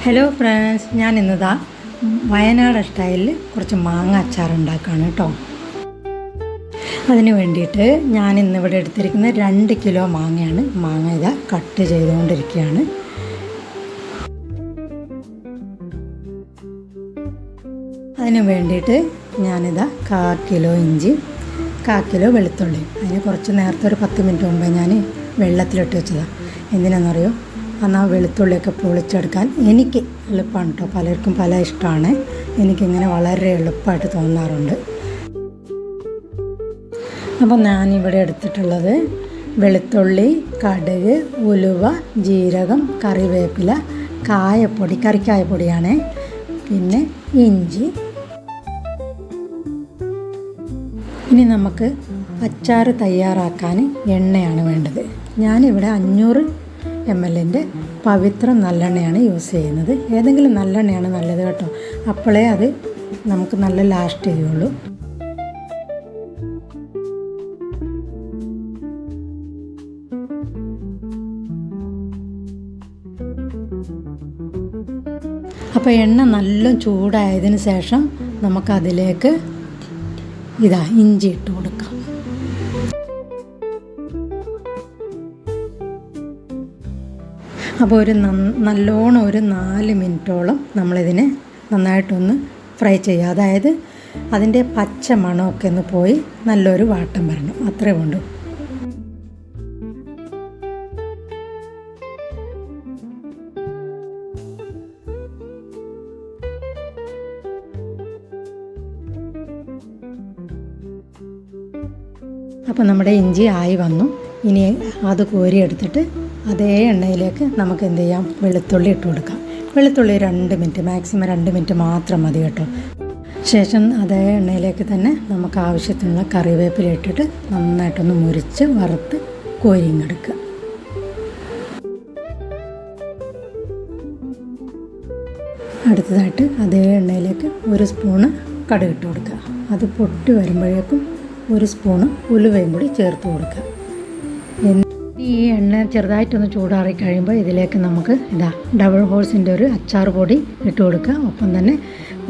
Hello friends, ഞാൻ ഇന്നതാ വയനാട് സ്റ്റൈലിൽ കുറച്ച് മാങ്ങ അച്ചാർ ഉണ്ടാക്കുകയാണ് കേട്ടോ. അതിന് വേണ്ടിയിട്ട് ഞാൻ ഇന്നിവിടെ എടുത്തിരിക്കുന്ന 2 കിലോ മാങ്ങയാണ്. മാങ്ങ ഇതാ കട്ട് ചെയ്തുകൊണ്ടിരിക്കുകയാണ്. അതിന് വേണ്ടിയിട്ട് ഞാനിതാ 1/4 കിലോ ഇഞ്ചി, 1/4 കിലോ വെളുത്തുള്ളി. അതിന് കുറച്ച് നേരത്തെ ഒരു 10 മിനിറ്റ് മുമ്പേ ഞാൻ വെള്ളത്തിലിട്ട് വെച്ചതാണ്. എന്തിനാണെന്നറിയോ? എന്നാൽ ആ വെളുത്തുള്ളിയൊക്കെ പൊളിച്ചെടുക്കാൻ എനിക്ക് എളുപ്പമാണ് കേട്ടോ. പലർക്കും പല ഇഷ്ടമാണ്. എനിക്കിങ്ങനെ വളരെ എളുപ്പമായിട്ട് തോന്നാറുണ്ട്. അപ്പോൾ ഞാനിവിടെ എടുത്തിട്ടുള്ളത് വെളുത്തുള്ളി, കടുക്, ഉലുവ, ജീരകം, കറിവേപ്പില, കായപ്പൊടി, കറിക്കായപ്പൊടിയാണ്, പിന്നെ ഇഞ്ചി. ഇനി നമുക്ക് അച്ചാർ തയ്യാറാക്കാൻ എണ്ണയാണ് വേണ്ടത്. ഞാനിവിടെ 500 ml പവിത്ര നല്ലെണ്ണയാണ് യൂസ് ചെയ്യുന്നത്. ഏതെങ്കിലും നല്ലെണ്ണയാണ് നല്ലത് കേട്ടോ. അപ്പോഴേ അത് നമുക്ക് നല്ല ലാസ്റ്റ് ചെയ്യുള്ളൂ. അപ്പോൾ എണ്ണ നല്ല ചൂടായതിന് ശേഷം നമുക്കതിലേക്ക് ഇഞ്ചി ഇട്ട് കൊടുക്കാം. അപ്പോൾ നല്ലോണം ഒരു 4 മിനിറ്റോളം നമ്മളിതിനെ നന്നായിട്ടൊന്ന് ഫ്രൈ ചെയ്യുക. അതായത് അതിൻ്റെ പച്ച മണമൊക്കെ ഒന്ന് പോയി നല്ലൊരു വാട്ടം വരണം, അത്രേ വേണ്ടൂ. അപ്പോൾ നമ്മുടെ ഇഞ്ചി ആയി വന്നു. ഇനി അത് കോരിയെടുത്തിട്ട് അതേ എണ്ണയിലേക്ക് നമുക്ക് എന്ത് ചെയ്യാം, വെളുത്തുള്ളി ഇട്ട് കൊടുക്കാം. വെളുത്തുള്ളി 2 മിനിറ്റ്, മാക്സിമം 2 മിനിറ്റ് മാത്രം മതി കേട്ടോ. ശേഷം അതേ എണ്ണയിലേക്ക് തന്നെ നമുക്ക് ആവശ്യത്തിനുള്ള കറിവേപ്പില ഇട്ടിട്ട് നന്നായിട്ടൊന്ന് മുരിച്ച് വറുത്ത് കോരിങ്ങെടുക്കുക. അടുത്തതായിട്ട് അതേ എണ്ണയിലേക്ക് 1 സ്പൂണ് കടുക് ഇട്ട് കൊടുക്കുക. അത് പൊട്ടി വരുമ്പോഴേക്കും 1 സ്പൂണ് ഉലുവയും കൂടി ചേർത്ത് കൊടുക്കുക. ഈ എണ്ണ ചെറുതായിട്ടൊന്ന് ചൂടാറി കഴിയുമ്പോൾ ഇതിലേക്ക് നമുക്ക് ഡബിൾ ഹോഴ്സിൻ്റെ ഒരു അച്ചാർ പൊടി ഇട്ട് കൊടുക്കുക. ഒപ്പം തന്നെ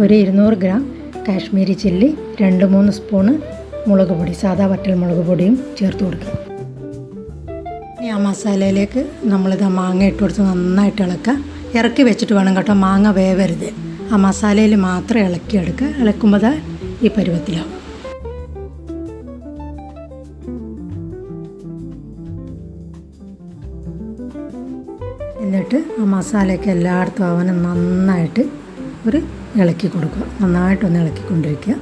ഒരു 200 ഗ്രാം കാശ്മീരി ചില്ലി, 2-3 സ്പൂണ് മുളക് പൊടി, സാദാ വറ്റൽ മുളക് പൊടിയും ചേർത്ത് കൊടുക്കുക. ഇനി ആ മസാലയിലേക്ക് നമ്മളിത് മാങ്ങ ഇട്ട് കൊടുത്ത് നന്നായിട്ട് ഇളക്കുക. ഇറക്കി വെച്ചിട്ട് വേണം കേട്ടോ, മാങ്ങ വേവരുത്. ആ മസാലയിൽ മാത്രം ഇളക്കിയെടുക്കുക. ഇളക്കുമ്പോൾ ഈ പരുവത്തിലാവും. എന്നിട്ട് ആ മസാലയൊക്കെ എല്ലായിടത്തും അവന് നന്നായിട്ട് ഒരു ഇളക്കി കൊടുക്കുക. നന്നായിട്ടൊന്ന് ഇളക്കിക്കൊണ്ടിരിക്കുക.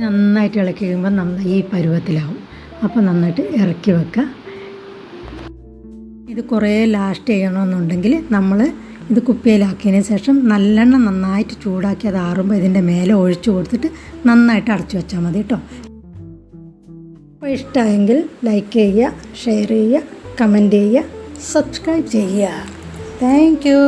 നന്നായിട്ട് ഇളക്കി കഴിയുമ്പോൾ ഈ പരുവത്തിലാവും. അപ്പോൾ നന്നായിട്ട് ഇറക്കി വെക്കുക. ഇത് കുറേ ലാസ്റ്റ് ചെയ്യണമെന്നുണ്ടെങ്കിൽ നമ്മൾ ഇത് കുപ്പിയിലാക്കിയതിന് ശേഷം നല്ലെണ്ണ നന്നായിട്ട് ചൂടാക്കി അത് ആറുമ്പോൾ ഇതിൻ്റെ മേലെ ഒഴിച്ചു കൊടുത്തിട്ട് നന്നായിട്ട് അടച്ചു വെച്ചാൽ മതി കേട്ടോ. അപ്പോൾ ഇഷ്ടമായെങ്കിൽ ലൈക്ക് ചെയ്യുക, ഷെയർ ചെയ്യുക, കമൻറ്റ് ചെയ്യുക, സബ്സ്ക്രൈബ് ചെയ്യുക. Thank you.